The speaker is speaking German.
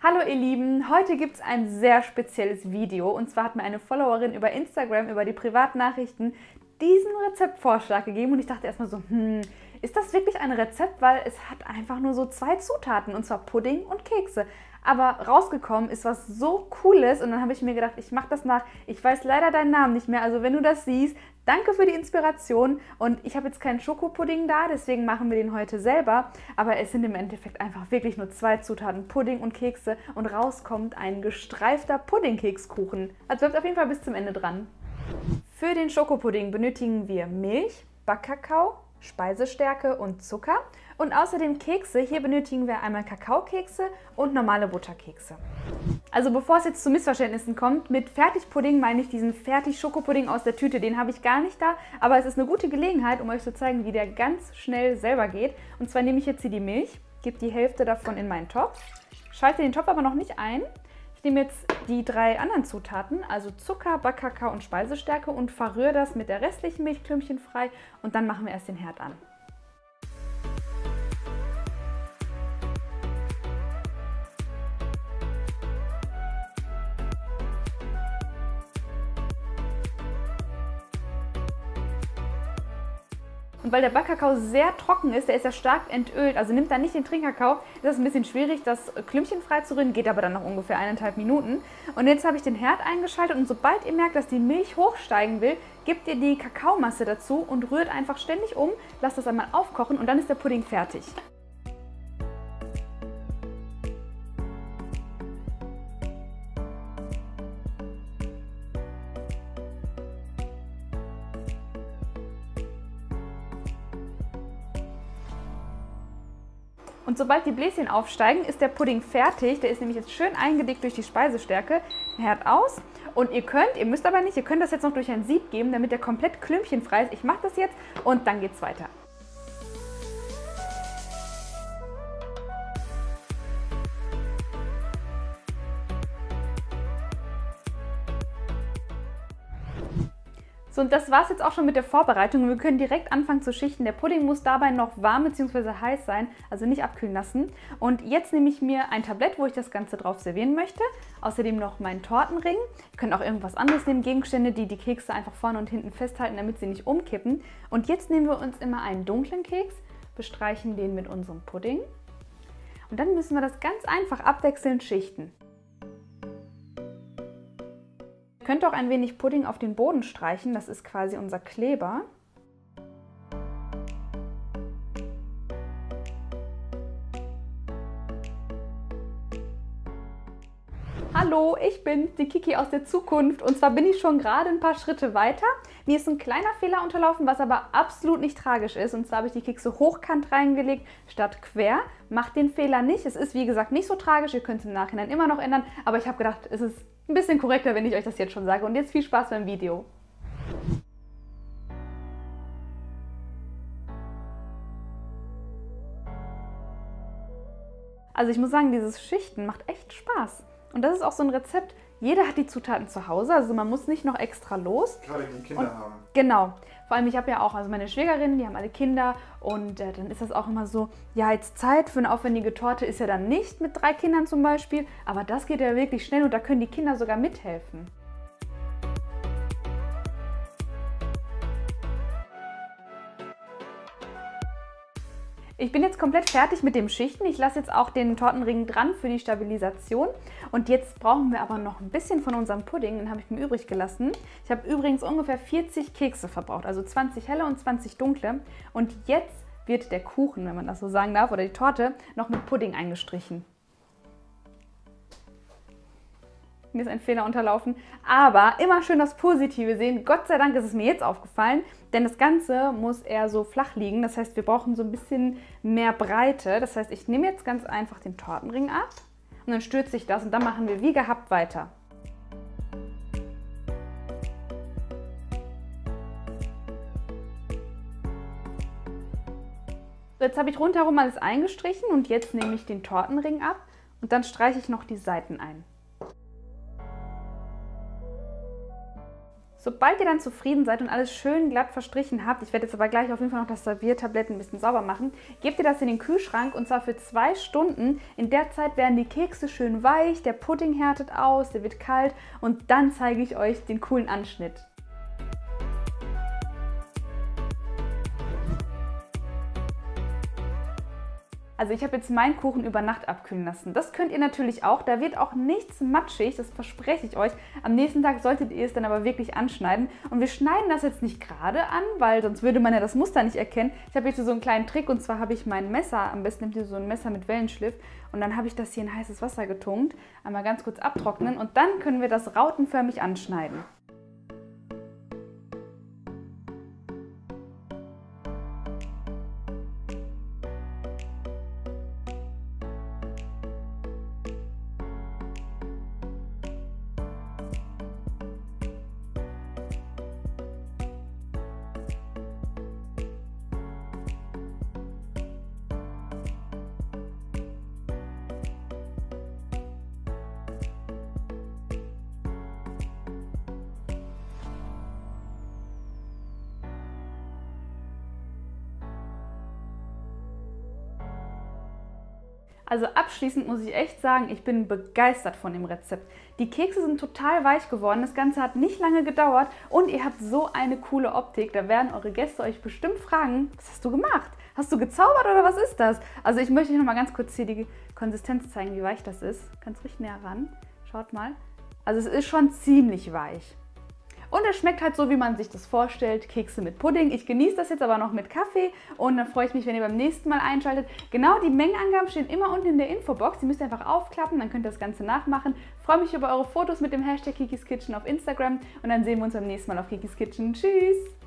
Hallo ihr Lieben, heute gibt es ein sehr spezielles Video und zwar hat mir eine Followerin über Instagram, über die Privatnachrichten diesen Rezeptvorschlag gegeben und ich dachte erstmal so, ist das wirklich ein Rezept, weil es hat einfach nur so 2 Zutaten und zwar Pudding und Kekse. Aber rausgekommen ist was so Cooles und dann habe ich mir gedacht, ich mache das nach. Ich weiß leider deinen Namen nicht mehr, also wenn du das siehst, danke für die Inspiration und ich habe jetzt keinen Schokopudding da, deswegen machen wir den heute selber. Aber es sind im Endeffekt einfach wirklich nur 2 Zutaten, Pudding und Kekse und rauskommt ein gestreifter Puddingkekskuchen. Also bleibt auf jeden Fall bis zum Ende dran. Für den Schokopudding benötigen wir Milch, Backkakao, Speisestärke und Zucker und außerdem Kekse. Hier benötigen wir einmal Kakaokekse und normale Butterkekse. Also bevor es jetzt zu Missverständnissen kommt, mit Fertigpudding meine ich diesen Fertig-Schokopudding aus der Tüte. Den habe ich gar nicht da, aber es ist eine gute Gelegenheit, um euch zu zeigen, wie der ganz schnell selber geht. Und zwar nehme ich jetzt hier die Milch, gebe die Hälfte davon in meinen Topf, schalte den Topf aber noch nicht ein. Ich nehme jetzt die 3 anderen Zutaten, also Zucker, Backkakao und Speisestärke und verrühre das mit der restlichen Milch klümpchenfrei und dann machen wir erst den Herd an. Und weil der Backkakao sehr trocken ist, der ist ja stark entölt, also nimmt da nicht den Trinkkakao, ist das ein bisschen schwierig, das klümpchenfrei zu rühren, geht aber dann noch ungefähr 1,5 Minuten. Und jetzt habe ich den Herd eingeschaltet und sobald ihr merkt, dass die Milch hochsteigen will, gebt ihr die Kakaomasse dazu und rührt einfach ständig um, lasst das einmal aufkochen und dann ist der Pudding fertig. Und sobald die Bläschen aufsteigen, ist der Pudding fertig. Der ist nämlich jetzt schön eingedickt durch die Speisestärke. Herd aus. Und ihr müsst aber nicht, ihr könnt das jetzt noch durch ein Sieb geben, damit der komplett klümpchenfrei ist. Ich mache das jetzt und dann geht's weiter. So, und das war es jetzt auch schon mit der Vorbereitung. Wir können direkt anfangen zu schichten. Der Pudding muss dabei noch warm bzw. heiß sein, also nicht abkühlen lassen. Und jetzt nehme ich mir ein Tablett, wo ich das Ganze drauf servieren möchte. Außerdem noch meinen Tortenring. Ihr könnt auch irgendwas anderes nehmen, Gegenstände, die die Kekse einfach vorne und hinten festhalten, damit sie nicht umkippen. Und jetzt nehmen wir uns immer einen dunklen Keks, bestreichen den mit unserem Pudding. Und dann müssen wir das ganz einfach abwechselnd schichten. Ihr könnt auch ein wenig Pudding auf den Boden streichen, das ist quasi unser Kleber. Hallo, ich bin die Kiki aus der Zukunft und zwar bin ich schon gerade ein paar Schritte weiter. Mir ist ein kleiner Fehler unterlaufen, was aber absolut nicht tragisch ist. Und zwar habe ich die Kekse hochkant reingelegt statt quer. Macht den Fehler nicht. Es ist wie gesagt nicht so tragisch, ihr könnt es im Nachhinein immer noch ändern. Aber ich habe gedacht, es ist ein bisschen korrekter, wenn ich euch das jetzt schon sage. Und jetzt viel Spaß beim Video. Also ich muss sagen, dieses Schichten macht echt Spaß. Und das ist auch so ein Rezept, jeder hat die Zutaten zu Hause, also man muss nicht noch extra los. Gerade wenn die Kinder haben. Genau. Vor allem, ich habe ja auch, also meine Schwägerinnen, die haben alle Kinder und dann ist das auch immer so, ja, jetzt Zeit für eine aufwendige Torte ist ja dann nicht mit 3 Kindern zum Beispiel, aber das geht ja wirklich schnell und da können die Kinder sogar mithelfen. Ich bin jetzt komplett fertig mit dem Schichten. Ich lasse jetzt auch den Tortenring dran für die Stabilisation. Und jetzt brauchen wir aber noch ein bisschen von unserem Pudding. Den habe ich mir übrig gelassen. Ich habe übrigens ungefähr 40 Kekse verbraucht, also 20 helle und 20 dunkle. Und jetzt wird der Kuchen, wenn man das so sagen darf, oder die Torte, noch mit Pudding eingestrichen. Mir ist ein Fehler unterlaufen, aber immer schön das Positive sehen. Gott sei Dank ist es mir jetzt aufgefallen, denn das Ganze muss eher so flach liegen. Das heißt, wir brauchen so ein bisschen mehr Breite. Das heißt, ich nehme jetzt ganz einfach den Tortenring ab und dann stürze ich das und dann machen wir wie gehabt weiter. So, jetzt habe ich rundherum alles eingestrichen und jetzt nehme ich den Tortenring ab und dann streiche ich noch die Seiten ein. Sobald ihr dann zufrieden seid und alles schön glatt verstrichen habt, ich werde jetzt aber gleich auf jeden Fall noch das Serviertablett ein bisschen sauber machen, gebt ihr das in den Kühlschrank und zwar für 2 Stunden. In der Zeit werden die Kekse schön weich, der Pudding härtet aus, der wird kalt und dann zeige ich euch den coolen Anschnitt. Also ich habe jetzt meinen Kuchen über Nacht abkühlen lassen. Das könnt ihr natürlich auch. Da wird auch nichts matschig, das verspreche ich euch. Am nächsten Tag solltet ihr es dann aber wirklich anschneiden. Und wir schneiden das jetzt nicht gerade an, weil sonst würde man ja das Muster nicht erkennen. Ich habe jetzt so einen kleinen Trick und zwar habe ich mein Messer, am besten nehmt ihr so ein Messer mit Wellenschliff und dann habe ich das hier in heißes Wasser getunkt. Einmal ganz kurz abtrocknen und dann können wir das rautenförmig anschneiden. Also abschließend muss ich echt sagen, ich bin begeistert von dem Rezept. Die Kekse sind total weich geworden, das Ganze hat nicht lange gedauert und ihr habt so eine coole Optik. Da werden eure Gäste euch bestimmt fragen, was hast du gemacht? Hast du gezaubert oder was ist das? Also ich möchte euch noch mal ganz kurz hier die Konsistenz zeigen, wie weich das ist. Kannst ruhig näher ran, schaut mal. Also es ist schon ziemlich weich. Und es schmeckt halt so, wie man sich das vorstellt, Kekse mit Pudding. Ich genieße das jetzt aber noch mit Kaffee und dann freue ich mich, wenn ihr beim nächsten Mal einschaltet. Genau, die Mengenangaben stehen immer unten in der Infobox. Die müsst ihr einfach aufklappen, dann könnt ihr das Ganze nachmachen. Ich freue mich über eure Fotos mit dem Hashtag Kikis Kitchen auf Instagram und dann sehen wir uns beim nächsten Mal auf Kikis Kitchen. Tschüss!